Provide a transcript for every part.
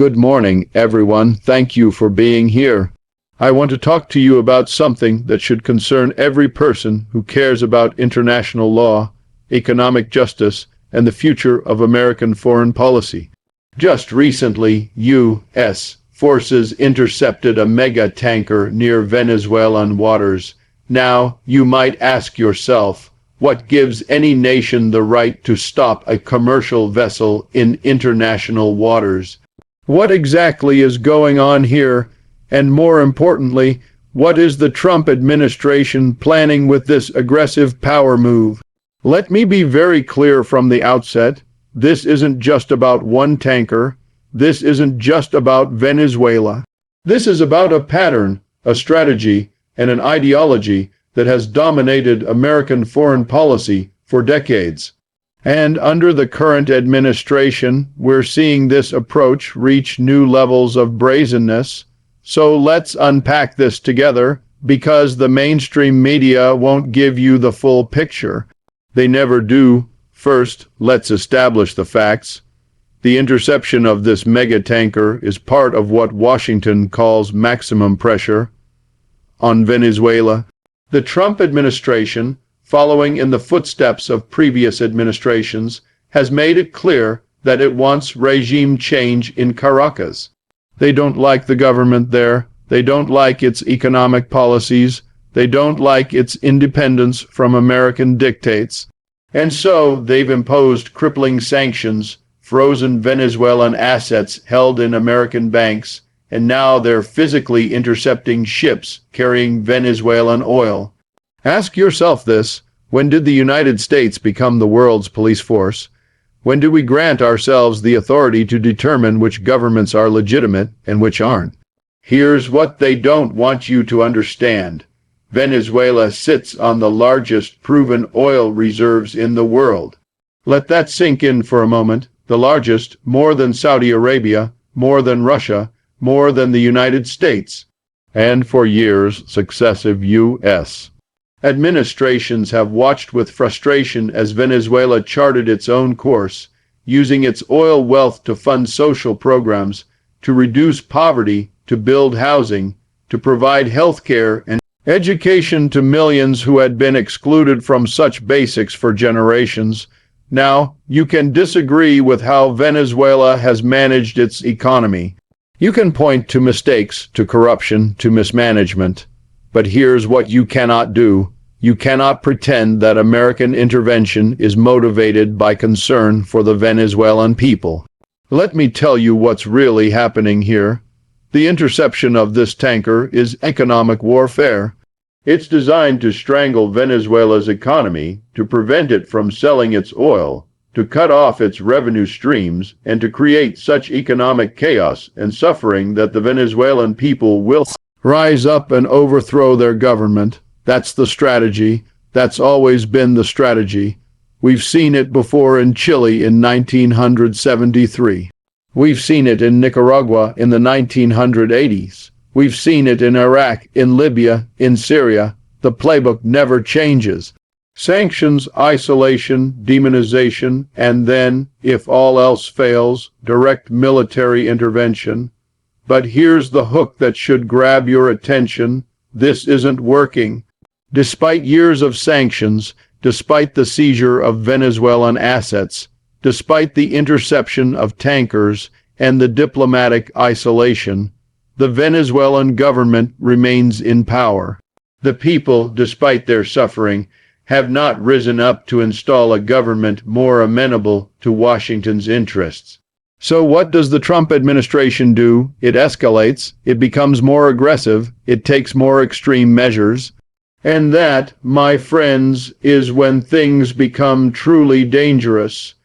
Good morning, everyone. Thank you for being here. I want to talk to you about something that should concern every person who cares about international law, economic justice, and the future of American foreign policy. Just recently, U.S. forces intercepted a mega-tanker near Venezuelan waters. Now, you might ask yourself, what gives any nation the right to stop a commercial vessel in international waters? What exactly is going on here? And more importantly, what is the Trump administration planning with this aggressive power move? Let me be very clear from the outset. This isn't just about one tanker. This isn't just about Venezuela. This is about a pattern, a strategy, and an ideology that has dominated American foreign policy for decades. And under the current administration, we're seeing this approach reach new levels of brazenness. So let's unpack this together, because the mainstream media won't give you the full picture. They never do. First, let's establish the facts. The interception of this mega-tanker is part of what Washington calls maximum pressure on Venezuela. The Trump administration, following in the footsteps of previous administrations, has made it clear that it wants regime change in Caracas. They don't like the government there. They don't like its economic policies. They don't like its independence from American dictates. And so they've imposed crippling sanctions, frozen Venezuelan assets held in American banks, and now they're physically intercepting ships carrying Venezuelan oil. Ask yourself this: when did the United States become the world's police force? When did we grant ourselves the authority to determine which governments are legitimate and which aren't? Here's what they don't want you to understand. Venezuela sits on the largest proven oil reserves in the world. Let that sink in for a moment. The largest, more than Saudi Arabia, more than Russia, more than the United States. And for years, successive U.S. administrations have watched with frustration as Venezuela charted its own course, using its oil wealth to fund social programs, to reduce poverty, to build housing, to provide health care and education to millions who had been excluded from such basics for generations. Now, you can disagree with how Venezuela has managed its economy. You can point to mistakes, to corruption, to mismanagement. But here's what you cannot do. You cannot pretend that American intervention is motivated by concern for the Venezuelan people. Let me tell you what's really happening here. The interception of this tanker is economic warfare. It's designed to strangle Venezuela's economy, to prevent it from selling its oil, to cut off its revenue streams, and to create such economic chaos and suffering that the Venezuelan people will rise up and overthrow their government. That's the strategy. That's always been the strategy. We've seen it before in Chile in 1973. We've seen it in Nicaragua in the 1980s. We've seen it in Iraq, in Libya, in Syria. The playbook never changes. Sanctions, isolation, demonization, and then, if all else fails, direct military intervention. But here's the hook that should grab your attention. This isn't working. Despite years of sanctions, despite the seizure of Venezuelan assets, despite the interception of tankers and the diplomatic isolation, the Venezuelan government remains in power. The people, despite their suffering, have not risen up to install a government more amenable to Washington's interests. So what does the Trump administration do? It escalates, it becomes more aggressive, it takes more extreme measures. And that, my friends, is when things become truly dangerous.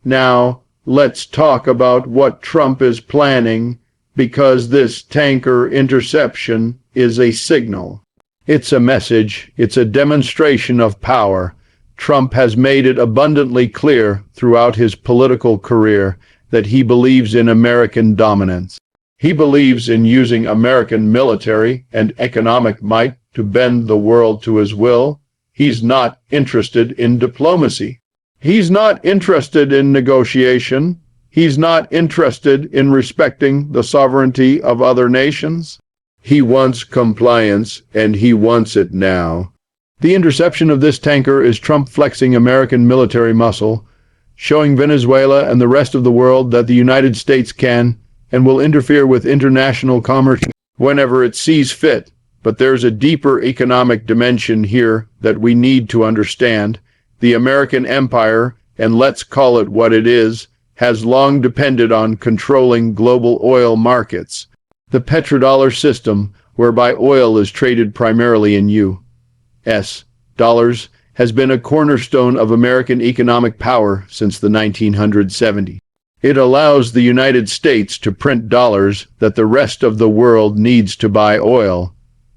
Now, let's talk about what Trump is planning, because this tanker interception is a signal. It's a message. It's a demonstration of power. Trump has made it abundantly clear throughout his political career that he believes in American dominance. He believes in using American military and economic might to bend the world to his will. He's not interested in diplomacy. He's not interested in negotiation. He's not interested in respecting the sovereignty of other nations. He wants compliance, and he wants it now. The interception of this tanker is Trump flexing American military muscle, showing Venezuela and the rest of the world that the United States can and will interfere with international commerce whenever it sees fit. But there's a deeper economic dimension here that we need to understand. The American empire, and let's call it what it is, has long depended on controlling global oil markets. The petrodollar system, whereby oil is traded primarily in U.S. dollars, has been a cornerstone of American economic power since the 1970s. It allows the United States to print dollars that the rest of the world needs to buy oil.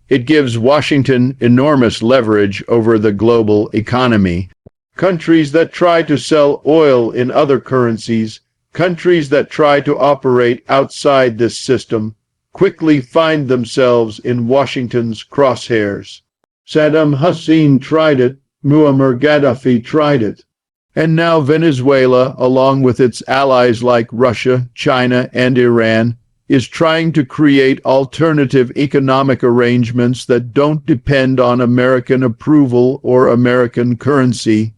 It gives Washington enormous leverage over the global economy. Countries that try to sell oil in other currencies, countries that try to operate outside this system, quickly find themselves in Washington's crosshairs. Saddam Hussein tried it, Muammar Gaddafi tried it. And now Venezuela, along with its allies like Russia, China, and Iran, is trying to create alternative economic arrangements that don't depend on American approval or American currency.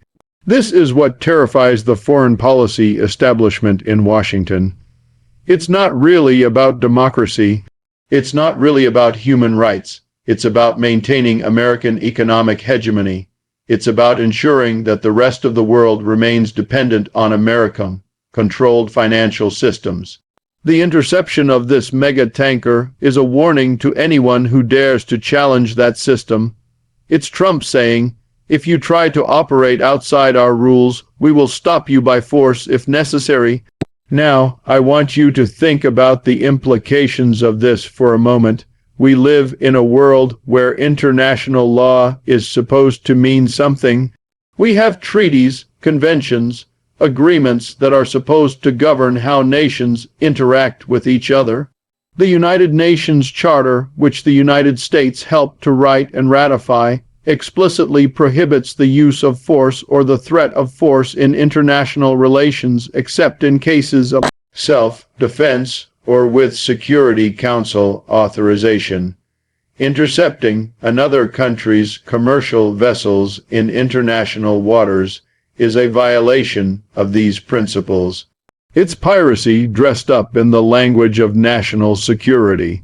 This is what terrifies the foreign policy establishment in Washington. It's not really about democracy. It's not really about human rights. It's about maintaining American economic hegemony. It's about ensuring that the rest of the world remains dependent on American-controlled financial systems. The interception of this mega-tanker is a warning to anyone who dares to challenge that system. It's Trump saying, if you try to operate outside our rules, we will stop you by force if necessary. Now, I want you to think about the implications of this for a moment. We live in a world where international law is supposed to mean something. We have treaties, conventions, agreements that are supposed to govern how nations interact with each other. The United Nations Charter, which the United States helped to write and ratify, explicitly prohibits the use of force or the threat of force in international relations except in cases of self-defense or with Security Council authorization. Intercepting another country's commercial vessels in international waters is a violation of these principles. It's piracy dressed up in the language of national security.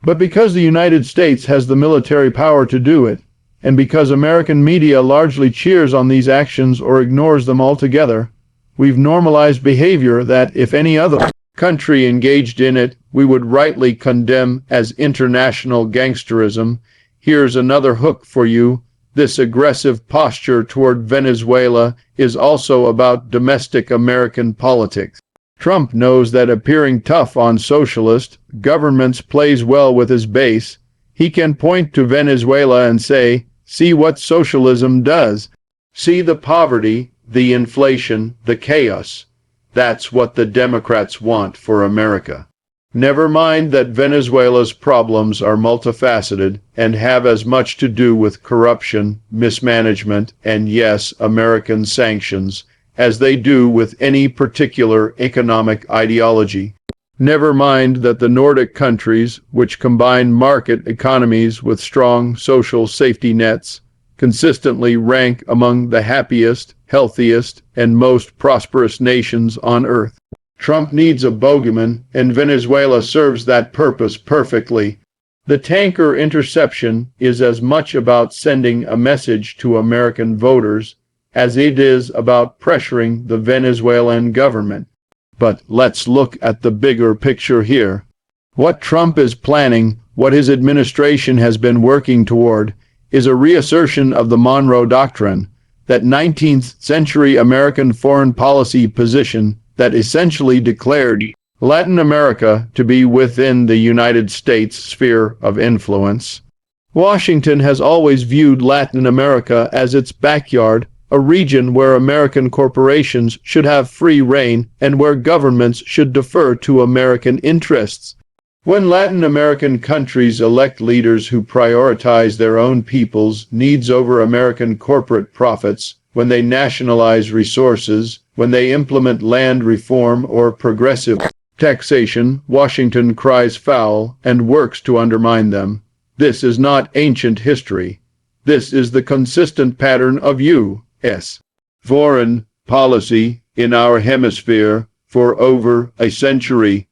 But because the United States has the military power to do it, and because American media largely cheers on these actions or ignores them altogether, we've normalized behavior that, if any other country engaged in it, we would rightly condemn as international gangsterism. Here's another hook for you. This aggressive posture toward Venezuela is also about domestic American politics. Trump knows that appearing tough on socialist governments plays well with his base. He can point to Venezuela and say, see what socialism does. See the poverty, the inflation, the chaos. That's what the Democrats want for America. Never mind that Venezuela's problems are multifaceted and have as much to do with corruption, mismanagement, and yes, American sanctions, as they do with any particular economic ideology. Never mind that the Nordic countries, which combine market economies with strong social safety nets, consistently rank among the happiest, healthiest, and most prosperous nations on earth. Trump needs a bogeyman, and Venezuela serves that purpose perfectly. The tanker interception is as much about sending a message to American voters as it is about pressuring the Venezuelan government. But let's look at the bigger picture here. What Trump is planning, what his administration has been working toward, is a reassertion of the Monroe Doctrine, that 19th century American foreign policy position that essentially declared Latin America to be within the United States sphere of influence. Washington has always viewed Latin America as its backyard, a region where American corporations should have free rein and where governments should defer to American interests. When Latin American countries elect leaders who prioritize their own people's needs over American corporate profits, when they nationalize resources, When they implement land reform or progressive taxation, Washington cries foul and works to undermine them. This is not ancient history. This is the consistent pattern of U.S. foreign policy in our hemisphere for over a century.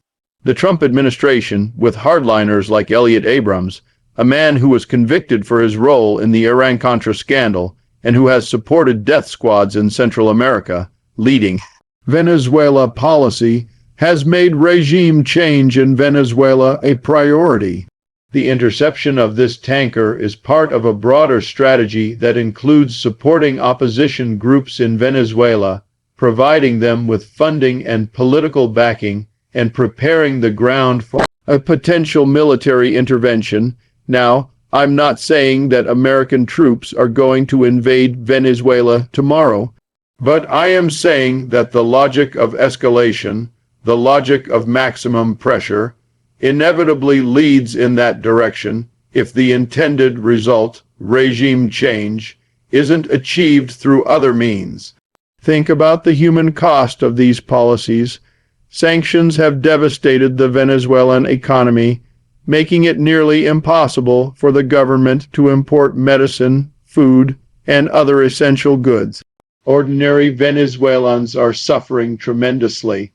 The Trump administration, with hardliners like Elliott Abrams, a man who was convicted for his role in the Iran-Contra scandal and who has supported death squads in Central America, leading Venezuela policy, has made regime change in Venezuela a priority. The interception of this tanker is part of a broader strategy that includes supporting opposition groups in Venezuela, providing them with funding and political backing, and preparing the ground for a potential military intervention. Now, I'm not saying that American troops are going to invade Venezuela tomorrow, but I am saying that the logic of escalation, the logic of maximum pressure, inevitably leads in that direction if the intended result, regime change, isn't achieved through other means. Think about the human cost of these policies. Sanctions have devastated the Venezuelan economy, making it nearly impossible for the government to import medicine, food, and other essential goods. Ordinary Venezuelans are suffering tremendously.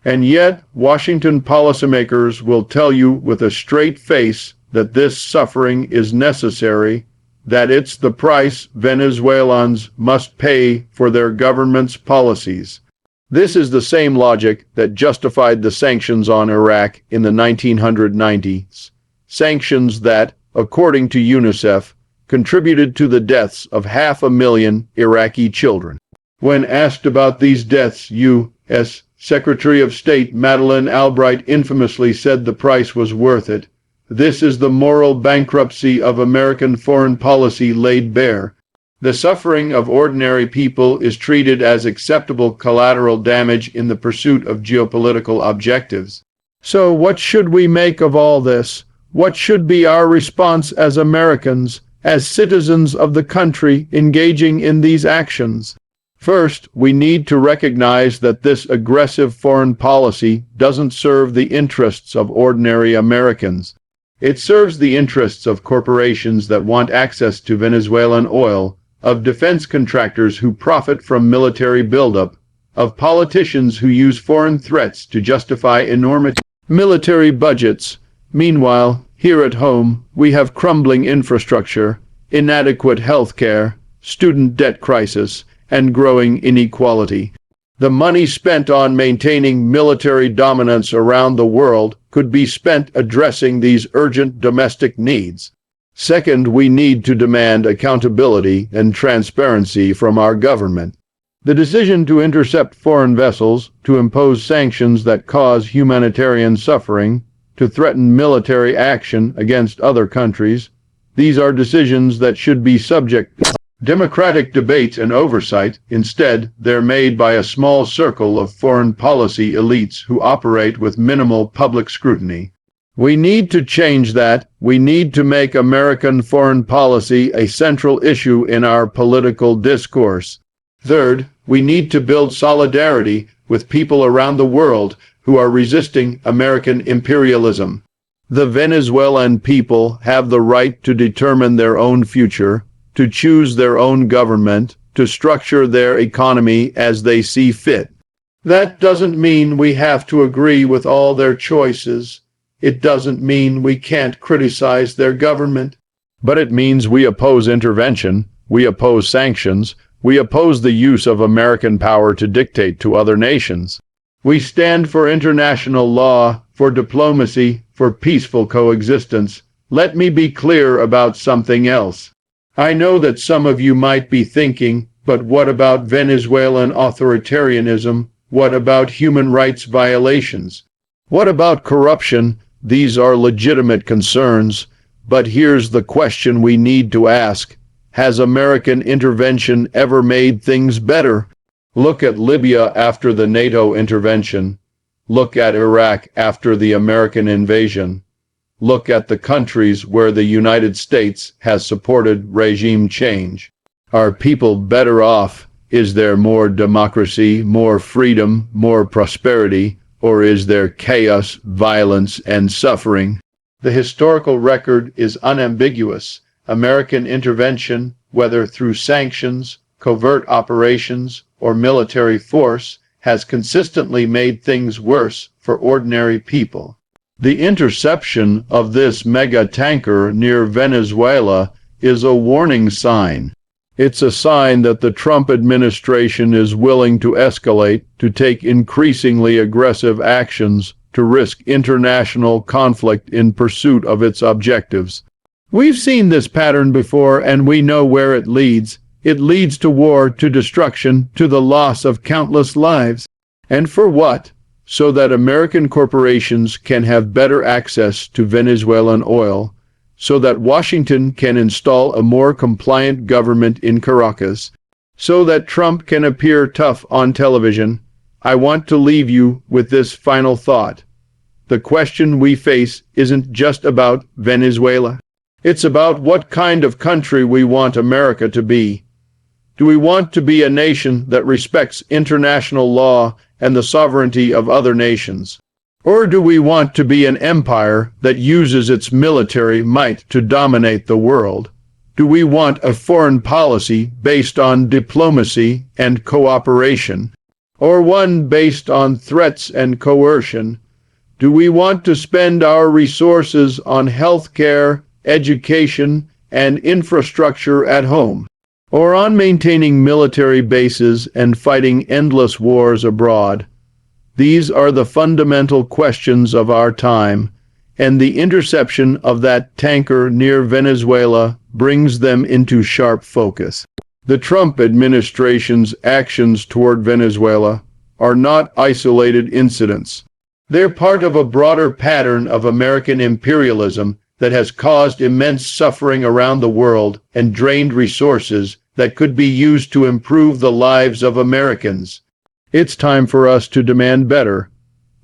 And yet, Washington policymakers will tell you with a straight face that this suffering is necessary, that it's the price Venezuelans must pay for their government's policies. This is the same logic that justified the sanctions on Iraq in the 1990s. Sanctions that, according to UNICEF, contributed to the deaths of 500,000 Iraqi children. When asked about these deaths, U.S. Secretary of State Madeleine Albright infamously said the price was worth it. This is the moral bankruptcy of American foreign policy laid bare. The suffering of ordinary people is treated as acceptable collateral damage in the pursuit of geopolitical objectives. So what should we make of all this? What should be our response as Americans, as citizens of the country engaging in these actions? First, we need to recognize that this aggressive foreign policy doesn't serve the interests of ordinary Americans. It serves the interests of corporations that want access to Venezuelan oil, of defense contractors who profit from military buildup, of politicians who use foreign threats to justify enormous military budgets. Meanwhile, here at home, we have crumbling infrastructure, inadequate health care, student debt crisis, and growing inequality. The money spent on maintaining military dominance around the world could be spent addressing these urgent domestic needs. Second, we need to demand accountability and transparency from our government. The decision to intercept foreign vessels, to impose sanctions that cause humanitarian suffering, to threaten military action against other countries, these are decisions that should be subject to democratic debate and oversight. Instead, they're made by a small circle of foreign policy elites who operate with minimal public scrutiny. We need to change that. We need to make American foreign policy a central issue in our political discourse. Third, we need to build solidarity with people around the world who are resisting American imperialism. The Venezuelan people have the right to determine their own future, to choose their own government, to structure their economy as they see fit. That doesn't mean we have to agree with all their choices. It doesn't mean we can't criticize their government. But it means we oppose intervention, we oppose sanctions, we oppose the use of American power to dictate to other nations. We stand for international law, for diplomacy, for peaceful coexistence. Let me be clear about something else. I know that some of you might be thinking, but what about Venezuelan authoritarianism? What about human rights violations? What about corruption? These are legitimate concerns, but here's the question we need to ask. Has American intervention ever made things better? Look at Libya after the NATO intervention. Look at Iraq after the American invasion. Look at the countries where the United States has supported regime change. Are people better off? Is there more democracy, more freedom, more prosperity, or is there chaos, violence, and suffering? The historical record is unambiguous. American intervention, whether through sanctions, covert operations, or military force, has consistently made things worse for ordinary people. The interception of this mega-tanker near Venezuela is a warning sign. It's a sign that the Trump administration is willing to escalate, to take increasingly aggressive actions, to risk international conflict in pursuit of its objectives. We've seen this pattern before, and we know where it leads. It leads to war, to destruction, to the loss of countless lives. And for what? So that American corporations can have better access to Venezuelan oil, so that Washington can install a more compliant government in Caracas, so that Trump can appear tough on television. I want to leave you with this final thought. The question we face isn't just about Venezuela. It's about what kind of country we want America to be. Do we want to be a nation that respects international law and the sovereignty of other nations? Or do we want to be an empire that uses its military might to dominate the world? Do we want a foreign policy based on diplomacy and cooperation, or one based on threats and coercion? Do we want to spend our resources on healthcare, education, and infrastructure at home, or on maintaining military bases and fighting endless wars abroad? These are the fundamental questions of our time, and the interception of that tanker near Venezuela brings them into sharp focus. The Trump administration's actions toward Venezuela are not isolated incidents. They're part of a broader pattern of American imperialism that has caused immense suffering around the world and drained resources that could be used to improve the lives of Americans. It's time for us to demand better.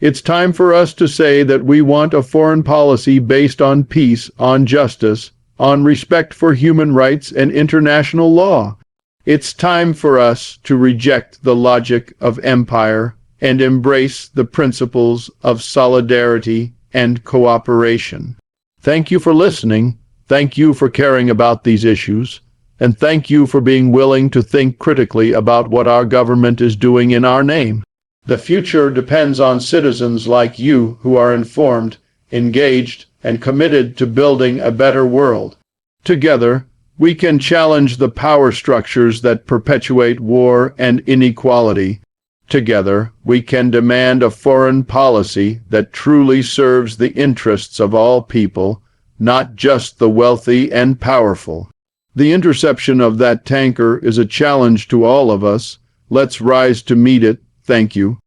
It's time for us to say that we want a foreign policy based on peace, on justice, on respect for human rights and international law. It's time for us to reject the logic of empire and embrace the principles of solidarity and cooperation. Thank you for listening. Thank you for caring about these issues. And thank you for being willing to think critically about what our government is doing in our name. The future depends on citizens like you who are informed, engaged, and committed to building a better world. Together, we can challenge the power structures that perpetuate war and inequality. Together, we can demand a foreign policy that truly serves the interests of all people, not just the wealthy and powerful. The interception of that tanker is a challenge to all of us. Let's rise to meet it. Thank you.